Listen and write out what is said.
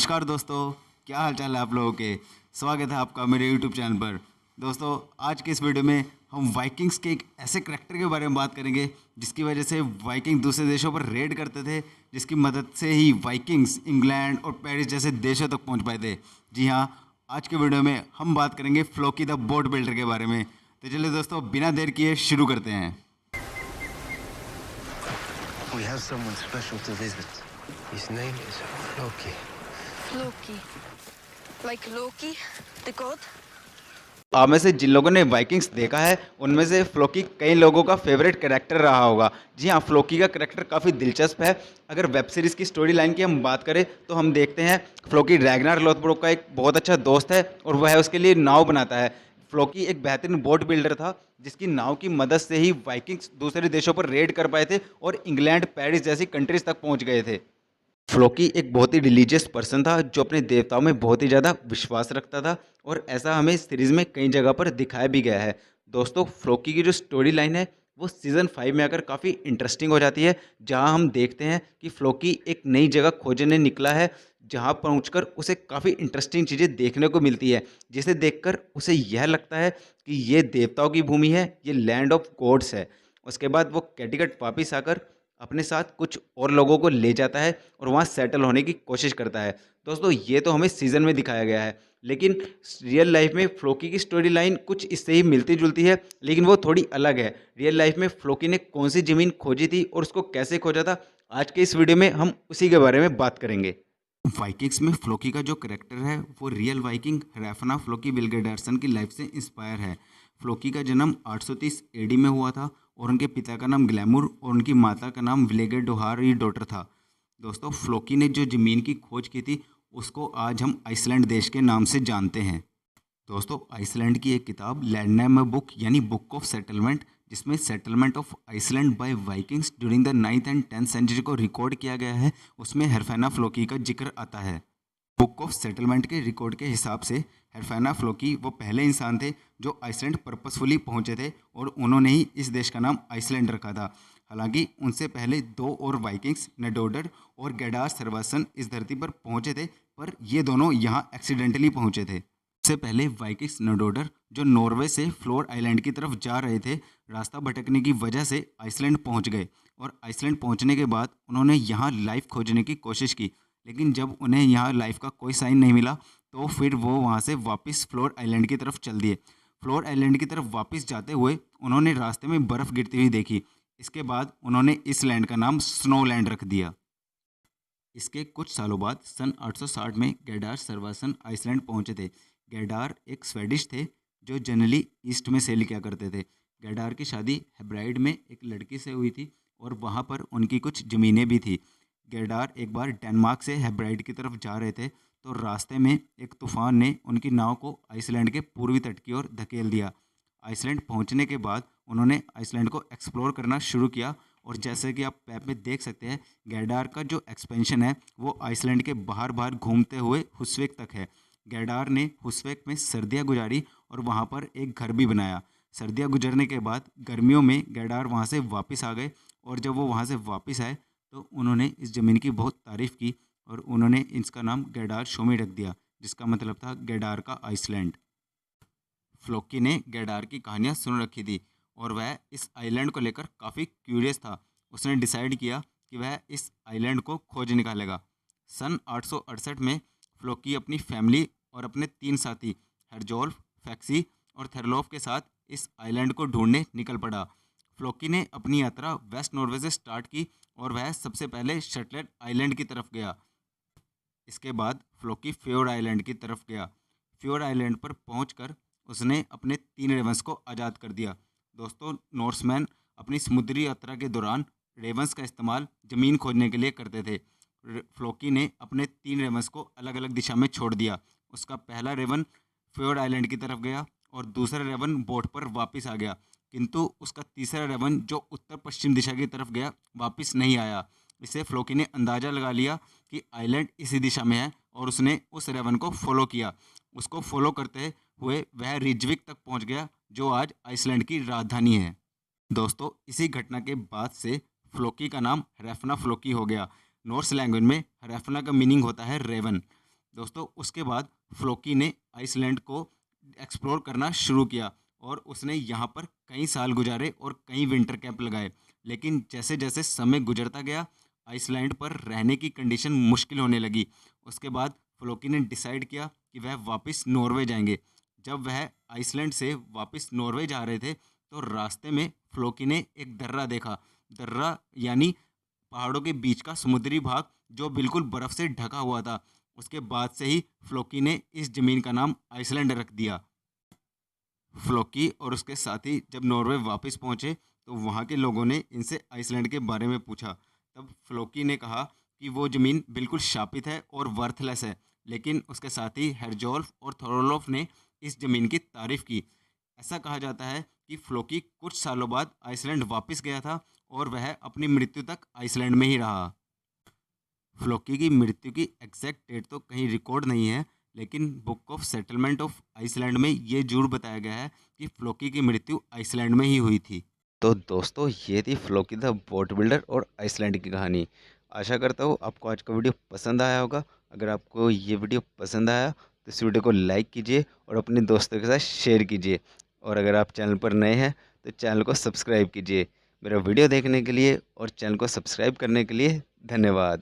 नमस्कार दोस्तों, क्या हाल चाल है आप लोगों के। स्वागत है आपका मेरे YouTube चैनल पर। दोस्तों, आज के इस वीडियो में हम वाइकिंग्स के एक ऐसे करैक्टर के बारे में बात करेंगे जिसकी वजह से वाइकिंग दूसरे देशों पर रेड करते थे, जिसकी मदद से ही वाइकिंग्स इंग्लैंड और पेरिस जैसे देशों तक पहुंच पाए थे। जी हाँ, आज के वीडियो में हम बात करेंगे फ्लोकी द बोट बिल्डर के बारे में। तो चलिए दोस्तों, बिना देर किए शुरू करते हैं। We have someone special to visit. His name is Loki. Loki. Like Loki, the god? आप में से जिन लोगों ने वाइकिंग्स देखा है उनमें से फ्लोकी कई लोगों का फेवरेट कैरेक्टर रहा होगा। जी हाँ, फ्लोकी का कैरेक्टर काफ़ी दिलचस्प है। अगर वेब सीरीज़ की स्टोरी लाइन की हम बात करें तो हम देखते हैं फ्लोकी रैग्नार लोथब्रोक का एक बहुत अच्छा दोस्त है और वह उसके लिए नाव बनाता है। फ्लोकी एक बेहतरीन बोट बिल्डर था जिसकी नाव की मदद से ही वाइकिंग्स दूसरे देशों पर रेड कर पाए थे और इंग्लैंड, पेरिस जैसी कंट्रीज तक पहुंच गए थे। फ्लोकी एक बहुत ही रिलीजियस पर्सन था जो अपने देवताओं में बहुत ही ज़्यादा विश्वास रखता था और ऐसा हमें इस सीरीज़ में कई जगह पर दिखाया भी गया है। दोस्तों, फ्लोकी की जो स्टोरी लाइन है वो सीज़न 5 में आकर काफ़ी इंटरेस्टिंग हो जाती है, जहां हम देखते हैं कि फ्लोकी एक नई जगह खोजने निकला है, जहां पहुंचकर उसे काफ़ी इंटरेस्टिंग चीज़ें देखने को मिलती है, जिसे देखकर उसे यह लगता है कि ये देवताओं की भूमि है, ये लैंड ऑफ गॉड्स है। उसके बाद वो कैटिकट वापिस आकर अपने साथ कुछ और लोगों को ले जाता है और वहाँ सेटल होने की कोशिश करता है। दोस्तों, ये तो हमें सीज़न में दिखाया गया है, लेकिन रियल लाइफ में फ्लोकी की स्टोरी लाइन कुछ इससे ही मिलती जुलती है, लेकिन वो थोड़ी अलग है। रियल लाइफ में फ्लोकी ने कौन सी ज़मीन खोजी थी और उसको कैसे खोजा था, आज के इस वीडियो में हम उसी के बारे में बात करेंगे। वाइकिंग्स में फ्लोकी का जो करेक्टर है वो रियल वाइकिंग रैफना फ्लोकी विल्गेडर्सन की लाइफ से इंस्पायर है। फ्लोकी का जन्म 830 एडी में हुआ था और उनके पिता का नाम ग्लैमूर और उनकी माता का नाम विलेगे डोहार डॉटर था। दोस्तों, फ्लोकी ने जो ज़मीन की खोज की थी उसको आज हम आइसलैंड देश के नाम से जानते हैं। दोस्तों, आइसलैंड की एक किताब लैंडनैम बुक यानी बुक ऑफ सेटलमेंट, जिसमें settlement of Iceland by Vikings during the 9th एंड 10th सेंचुरी को रिकॉर्ड किया गया है, उसमें हरफैना फ्लोकी का जिक्र आता है। बुक ऑफ सेटलमेंट के रिकॉर्ड के हिसाब से हरफैना फ्लोकी वो पहले इंसान थे जो आइसलैंड पर्पसफुली पहुंचे थे और उन्होंने ही इस देश का नाम आइसलैंड रखा था। हालांकि उनसे पहले दो और वाइकिंग्स नेडोडर और गेडार सर्वासन इस धरती पर पहुंचे थे, पर ये दोनों यहाँ एक्सीडेंटली पहुंचे थे। इससे पहले वाइकिंग्स नोडोडर जो नॉर्वे से फ्लोर आइलैंड की तरफ जा रहे थे, रास्ता भटकने की वजह से आइसलैंड पहुंच गए और आइसलैंड पहुंचने के बाद उन्होंने यहाँ लाइफ खोजने की कोशिश की, लेकिन जब उन्हें यहाँ लाइफ का कोई साइन नहीं मिला तो फिर वो वहाँ से वापस फ्लोर आइलैंड की तरफ चल दिए। फ्लोर आइलैंड की तरफ वापस जाते हुए उन्होंने रास्ते में बर्फ़ गिरती हुई देखी। इसके बाद उन्होंने इस लैंड का नाम स्नो लैंड रख दिया। इसके कुछ सालों बाद सन 860 में गेडार सर्वासन आइसलैंड पहुंचे थे। गेडार एक स्वेडिश थे जो जनरली ईस्ट में सेल किया करते थे। गेडार की शादी हेब्राइड में एक लड़की से हुई थी और वहाँ पर उनकी कुछ ज़मीनें भी थी। गेडार एक बार डेनमार्क से हेब्राइड की तरफ जा रहे थे तो रास्ते में एक तूफान ने उनकी नाव को आइसलैंड के पूर्वी तट की ओर धकेल दिया। आइसलैंड पहुंचने के बाद उन्होंने आइसलैंड को एक्सप्लोर करना शुरू किया और जैसे कि आप मैप में देख सकते हैं, गेडार का जो एक्सपेंशन है वो आइसलैंड के बाहर बाहर घूमते हुए हुस्वेक तक है। गेडार ने हुस्वेक में सर्दियाँ गुजारी और वहाँ पर एक घर भी बनाया। सर्दियाँ गुजरने के बाद गर्मियों में गेडार वहाँ से वापस आ गए और जब वो वहाँ से वापस आए तो उन्होंने इस ज़मीन की बहुत तारीफ़ की और उन्होंने इसका नाम गेडार शोमी रख दिया, जिसका मतलब था गेडार का आइसलैंड। फ्लोकी ने गेडार की कहानियाँ सुन रखी थी और वह इस आइलैंड को लेकर काफ़ी क्यूरियस था। उसने डिसाइड किया कि वह इस आइलैंड को खोज निकालेगा। सन 868 में फ्लोकी अपनी फैमिली और अपने 3 साथी हरजोल्फ, फैक्सी और थेरलोफ के साथ इस आइलैंड को ढूंढने निकल पड़ा। फ्लोकी ने अपनी यात्रा वेस्ट नॉर्वे से स्टार्ट की और वह सबसे पहले शटलैंड आइलैंड की तरफ गया। इसके बाद फ्लोकी फ्योर्ड आइलैंड की तरफ गया। फ्योर्ड आइलैंड पर पहुंचकर उसने अपने 3 रेवंस को आज़ाद कर दिया। दोस्तों, नॉर्समैन अपनी समुद्री यात्रा के दौरान रेवंस का इस्तेमाल ज़मीन खोजने के लिए करते थे। फ्लोकी ने अपने 3 रेवंस को अलग अलग दिशा में छोड़ दिया। उसका पहला रेवन फ्योर्ड आइलैंड की तरफ गया और दूसरा रेवन बोट पर वापस आ गया, किंतु उसका तीसरा रेवन जो उत्तर पश्चिम दिशा की तरफ गया वापस नहीं आया। इससे फ्लोकी ने अंदाज़ा लगा लिया कि आइलैंड इसी दिशा में है और उसने उस रेवन को फॉलो किया। उसको फॉलो करते हुए वह रिजविक तक पहुंच गया जो आज आइसलैंड की राजधानी है। दोस्तों, इसी घटना के बाद से फ्लोकी का नाम रैफना फ्लोकी हो गया। नॉर्स लैंग्वेज में रैफना का मीनिंग होता है रेवन। दोस्तों उसके बाद फ्लोकी ने आइसलैंड को एक्सप्लोर करना शुरू किया और उसने यहाँ पर कई साल गुजारे और कई विंटर कैंप लगाए। लेकिन जैसे जैसे समय गुजरता गया, आइसलैंड पर रहने की कंडीशन मुश्किल होने लगी। उसके बाद फ्लोकी ने डिसाइड किया कि वह वापस नॉर्वे जाएंगे। जब वह आइसलैंड से वापस नॉर्वे जा रहे थे तो रास्ते में फ्लोकी ने एक दर्रा देखा। दर्रा यानी पहाड़ों के बीच का समुद्री भाग जो बिल्कुल बर्फ़ से ढका हुआ था। उसके बाद से ही फ्लोकी ने इस ज़मीन का नाम आइसलैंड रख दिया। फ्लोकी और उसके साथी जब नॉर्वे वापस पहुंचे तो वहां के लोगों ने इनसे आइसलैंड के बारे में पूछा। तब फ्लोकी ने कहा कि वो ज़मीन बिल्कुल शापित है और वर्थलेस है। लेकिन उसके साथी हेरजोल्फ और थोरोलोफ ने इस ज़मीन की तारीफ़ की। ऐसा कहा जाता है कि फ्लोकी कुछ सालों बाद आइसलैंड वापस गया था और वह अपनी मृत्यु तक आइसलैंड में ही रहा। फ्लोकी की मृत्यु की एग्जैक्ट डेट तो कहीं रिकॉर्ड नहीं है, लेकिन book of settlement of Iceland में ये जरूर बताया गया है कि फ्लोकी की मृत्यु आइसलैंड में ही हुई थी। तो दोस्तों ये थी फ्लोकी द बोट बिल्डर और आइसलैंड की कहानी। आशा करता हूँ आपको आज का वीडियो पसंद आया होगा। अगर आपको ये वीडियो पसंद आया तो इस वीडियो को लाइक कीजिए और अपने दोस्तों के साथ शेयर कीजिए। और अगर आप चैनल पर नए हैं तो चैनल को सब्सक्राइब कीजिए। मेरा वीडियो देखने के लिए और चैनल को सब्सक्राइब करने के लिए धन्यवाद।